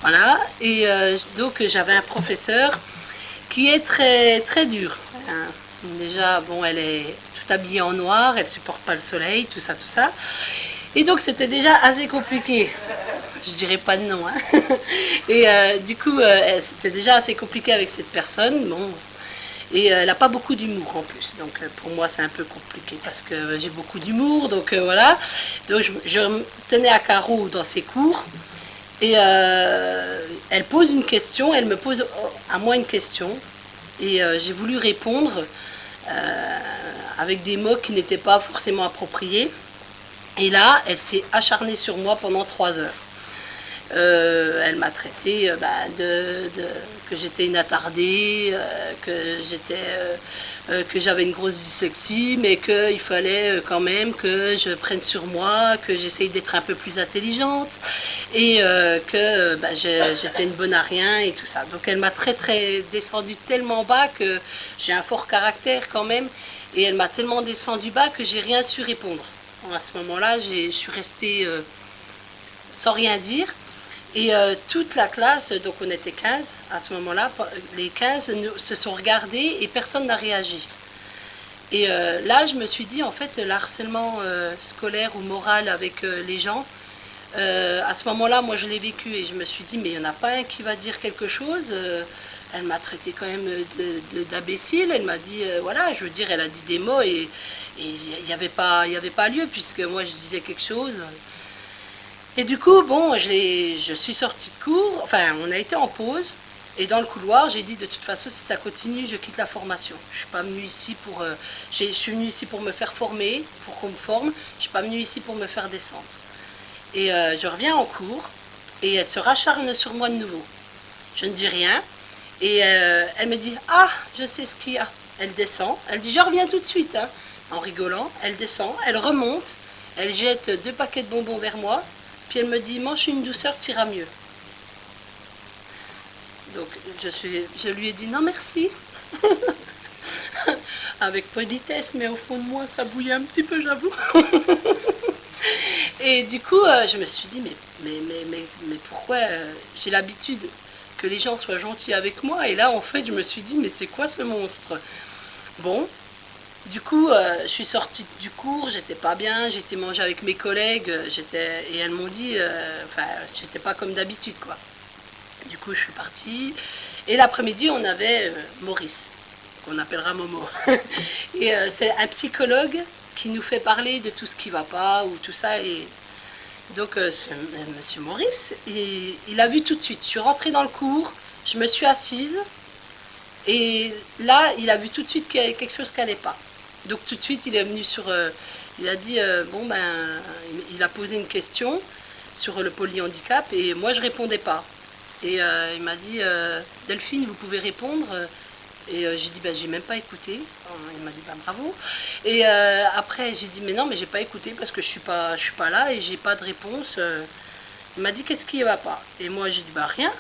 Voilà, et donc j'avais un professeur qui est très, très dur. Hein. Déjà, bon, elle est tout habillée en noir, elle supporte pas le soleil, tout ça, tout ça. Et donc c'était déjà assez compliqué. Je dirais pas de nom. Hein. Et du coup, c'était déjà assez compliqué avec cette personne. Bon. Et elle n'a pas beaucoup d'humour en plus. Donc pour moi, c'est un peu compliqué parce que j'ai beaucoup d'humour. Donc voilà. Donc je me tenais à carreau dans ses cours. Et elle pose une question, elle me pose à moi une question. Et j'ai voulu répondre avec des mots qui n'étaient pas forcément appropriés. Et là, elle s'est acharnée sur moi pendant 3 heures. Elle m'a traité que j'étais une attardée, que j'avais une grosse dyslexie, mais qu'il fallait quand même que je prenne sur moi, que j'essaye d'être un peu plus intelligente et que j'étais une bonne à rien et tout ça. Donc elle m'a très descendu tellement bas que j'ai un fort caractère quand même, et elle m'a tellement descendu bas que j'ai rien su répondre. À ce moment-là, je suis restée sans rien dire. Et toute la classe, donc on était 15 à ce moment-là, les 15 se sont regardés et personne n'a réagi. Et là, je me suis dit, en fait, l'harcèlement scolaire ou moral avec les gens, à ce moment-là, moi je l'ai vécu et je me suis dit, mais il n'y en a pas un qui va dire quelque chose. Elle m'a traité quand même d'imbécile, elle m'a dit, voilà, je veux dire, elle a dit des mots et il n'y avait pas lieu puisque moi je disais quelque chose. Et du coup, bon, je suis sortie de cours, enfin, on a été en pause, et dans le couloir, j'ai dit, de toute façon, si ça continue, je quitte la formation. Je suis pas venue ici pour... je suis venue ici pour me faire former, pour qu'on me forme, je suis pas venue ici pour me faire descendre. Et je reviens en cours, et elle se racharne sur moi de nouveau. Je ne dis rien, et elle me dit, ah, je sais ce qu'il y a. Elle descend, elle dit, je reviens tout de suite, hein, en rigolant, elle descend, elle remonte, elle jette 2 paquets de bonbons vers moi, puis elle me dit, mange une douceur, t'ira mieux. Donc je lui ai dit, non merci. Avec politesse, mais au fond de moi, ça bouillait un petit peu, j'avoue. Et du coup, je me suis dit, mais pourquoi j'ai l'habitude que les gens soient gentils avec moi, et là, en fait, je me suis dit, mais c'est quoi ce monstre? Bon. Du coup, je suis sortie du cours, j'étais pas bien, j'étais manger avec mes collègues, et elles m'ont dit, j'étais pas comme d'habitude, quoi. Du coup, je suis partie, et l'après-midi, on avait Maurice, qu'on appellera Momo. Et c'est un psychologue qui nous fait parler de tout ce qui va pas, ou tout ça, et donc, monsieur Maurice, il a vu tout de suite. Je suis rentrée dans le cours, je me suis assise, et là, il a vu tout de suite qu'il y avait quelque chose qui n'allait pas. Donc tout de suite, il est venu il a dit, il a posé une question sur le polyhandicap et moi je répondais pas. Et il m'a dit, Delphine, vous pouvez répondre. Et j'ai dit, j'ai même pas écouté. Il m'a dit, bravo. Et après, j'ai dit, mais non, mais j'ai pas écouté parce que je suis pas là et j'ai pas de réponse. Il m'a dit, qu'est-ce qui va pas? Et moi, j'ai dit, rien.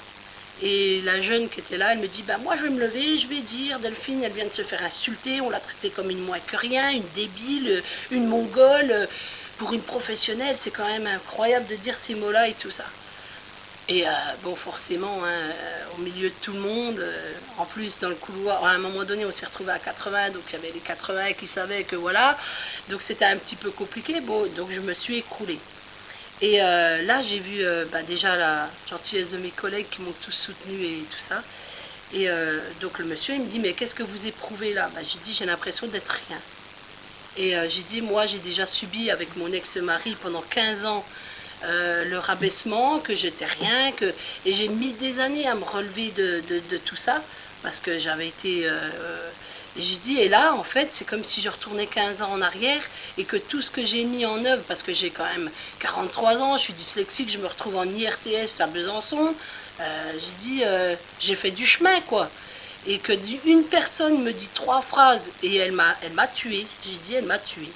Et la jeune qui était là, elle me dit, moi je vais me lever, je vais dire, Delphine, elle vient de se faire insulter, on l'a traitée comme une moins que rien, une débile, une mongole. Pour une professionnelle, c'est quand même incroyable de dire ces mots-là et tout ça. Et bon, forcément, hein, au milieu de tout le monde, en plus dans le couloir, à un moment donné, on s'est retrouvé à 80, donc il y avait les 80 qui savaient que voilà, donc c'était un petit peu compliqué, bon, donc je me suis écroulée. Et là, j'ai vu déjà la gentillesse de mes collègues qui m'ont tous soutenu et tout ça. Et donc le monsieur, il me dit, mais qu'est-ce que vous éprouvez là? J'ai dit, j'ai l'impression d'être rien. Et j'ai dit, moi, j'ai déjà subi avec mon ex-mari pendant 15 ans le rabaissement, que j'étais rien, et j'ai mis des années à me relever de tout ça, parce que j'avais été... et j'ai dit, et là, en fait, c'est comme si je retournais 15 ans en arrière et que tout ce que j'ai mis en œuvre, parce que j'ai quand même 43 ans, je suis dyslexique, je me retrouve en IRTS à Besançon, j'ai dit, j'ai fait du chemin, quoi. Et que une personne me dit 3 phrases et elle m'a tuée, j'ai dit, elle m'a tuée.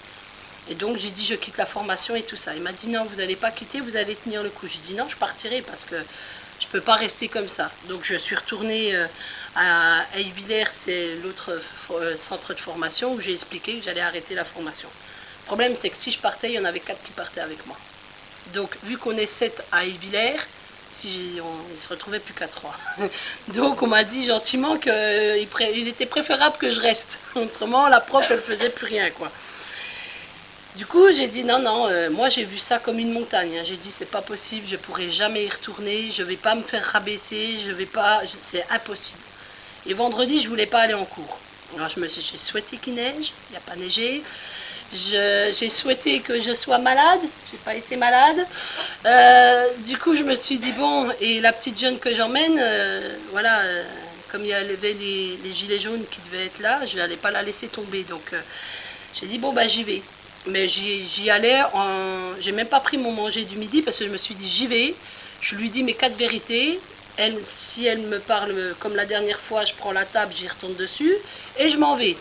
Et donc j'ai dit, je quitte la formation et tout ça. Il m'a dit, non, vous n'allez pas quitter, vous allez tenir le coup. J'ai dit, non, je partirai parce que je ne peux pas rester comme ça. Donc je suis retournée à Eyvillers, c'est l'autre centre de formation où j'ai expliqué que j'allais arrêter la formation. Le problème, c'est que si je partais, il y en avait 4 qui partaient avec moi. Donc vu qu'on est 7 à Eyvillers, si on se retrouvait plus qu'à 3. Donc on m'a dit gentiment qu'il était préférable que je reste. Autrement, la prof, elle faisait plus rien, quoi. Du coup, j'ai dit non, moi j'ai vu ça comme une montagne. Hein. J'ai dit c'est pas possible, je pourrai jamais y retourner, je vais pas me faire rabaisser, c'est impossible. Et vendredi, je voulais pas aller en cours. Alors j'ai souhaité qu'il neige, il n'y a pas neigé. J'ai souhaité que je sois malade, j'ai pas été malade. Du coup, je me suis dit bon, et la petite jeune que j'emmène, voilà, comme il y avait les gilets jaunes qui devaient être là, je n'allais pas la laisser tomber. Donc j'ai dit bon, bah j'y vais. Mais j'y allais, j'ai même pas pris mon manger du midi parce que je me suis dit j'y vais, je lui dis mes 4 vérités. Si elle me parle comme la dernière fois, je prends la table, j'y retourne dessus et je m'en vais.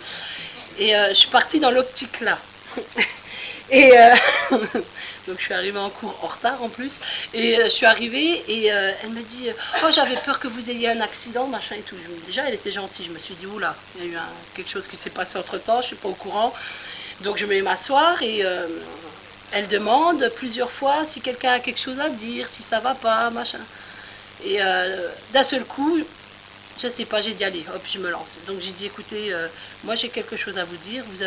Et je suis partie dans l'optique là. Et donc je suis arrivée en cours en retard en plus. Et je suis arrivée et elle me dit oh, j'avais peur que vous ayez un accident, machin et tout. Déjà elle était gentille, je me suis dit oula, il y a eu quelque chose qui s'est passé entre temps, je suis pas au courant. Donc je vais m'asseoir et elle demande plusieurs fois si quelqu'un a quelque chose à dire, si ça va pas, machin. Et d'un seul coup, je sais pas, j'ai dit allez, hop, je me lance. Donc j'ai dit écoutez, moi j'ai quelque chose à vous dire. Vous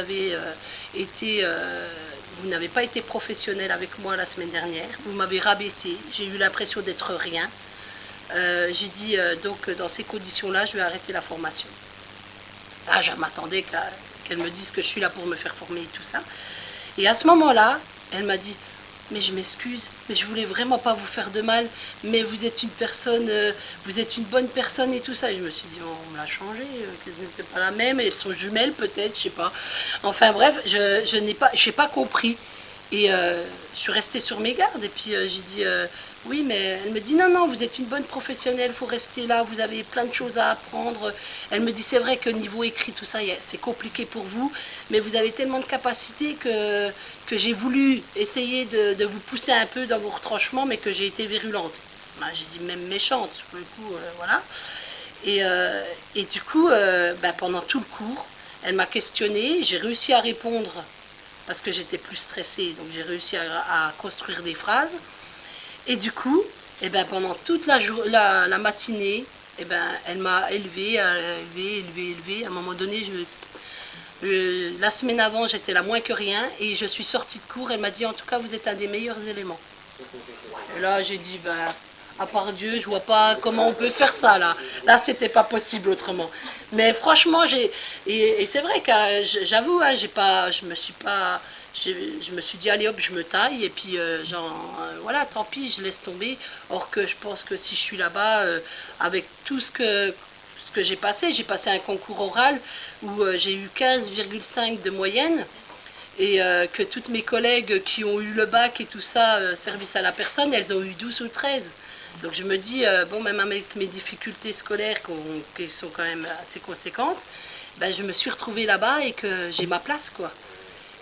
n'avez pas été professionnel avec moi la semaine dernière. Vous m'avez rabaissé. J'ai eu l'impression d'être rien. J'ai dit donc dans ces conditions-là, je vais arrêter la formation. Là, je m'attendais qu'elle me dise que je suis là pour me faire former et tout ça. Et à ce moment-là, elle m'a dit mais je m'excuse, mais je voulais vraiment pas vous faire de mal, mais vous êtes une personne, vous êtes une bonne personne et tout ça. Et je me suis dit, on me l'a changé, c'est pas la même, elles sont jumelles peut-être, je sais pas. Enfin bref, je n'ai pas compris. Et je suis restée sur mes gardes, et puis j'ai dit, oui, mais elle me dit, non, vous êtes une bonne professionnelle, il faut rester là, vous avez plein de choses à apprendre. Elle me dit, c'est vrai que niveau écrit, tout ça, c'est compliqué pour vous, mais vous avez tellement de capacités que j'ai voulu essayer de vous pousser un peu dans vos retranchements, mais que j'ai été virulente. Ben, j'ai dit même méchante, pour le coup, voilà. Et du coup, ben, pendant tout le cours, elle m'a questionnée, j'ai réussi à répondre, parce que j'étais plus stressée, donc j'ai réussi à construire des phrases. Et du coup, eh ben, pendant toute la matinée, eh ben, elle m'a élevée. À un moment donné, la semaine avant, j'étais là moins que rien, et je suis sortie de cours, elle m'a dit, en tout cas, vous êtes un des meilleurs éléments. Et là, j'ai dit, ben, à part Dieu, je vois pas comment on peut faire ça, là. Là, c'était pas possible autrement. Mais franchement, et c'est vrai que j'avoue, hein, je me suis dit, allez hop, je me taille, et puis, voilà, tant pis, je laisse tomber. Or que je pense que si je suis là-bas, avec tout ce que j'ai passé un concours oral où j'ai eu 15,5 de moyenne, et que toutes mes collègues qui ont eu le bac et tout ça, service à la personne, elles ont eu 12 ou 13. Donc je me dis, bon, même avec mes difficultés scolaires qui sont quand même assez conséquentes, ben, je me suis retrouvée là-bas et que j'ai ma place, quoi.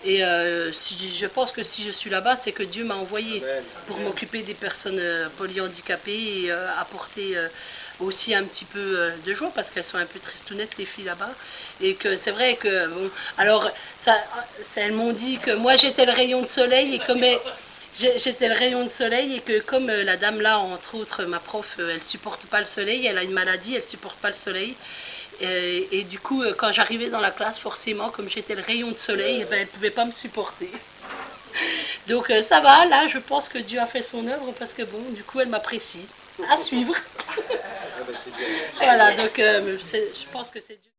Et je pense que si je suis là-bas, c'est que Dieu m'a envoyé pour m'occuper des personnes polyhandicapées et apporter aussi un petit peu de joie, parce qu'elles sont un peu tristounettes, les filles là-bas. Et que c'est vrai que, bon, alors, elles m'ont dit que moi j'étais le rayon de soleil, et comme j'étais le rayon de soleil, et que comme la dame là, entre autres, ma prof, elle supporte pas le soleil, elle a une maladie, elle supporte pas le soleil. Et du coup, quand j'arrivais dans la classe, forcément, comme j'étais le rayon de soleil, ben, elle ne pouvait pas me supporter. Donc ça va, là, je pense que Dieu a fait son œuvre, parce que bon, du coup, elle m'apprécie. À suivre. Voilà, donc je pense que c'est Dieu.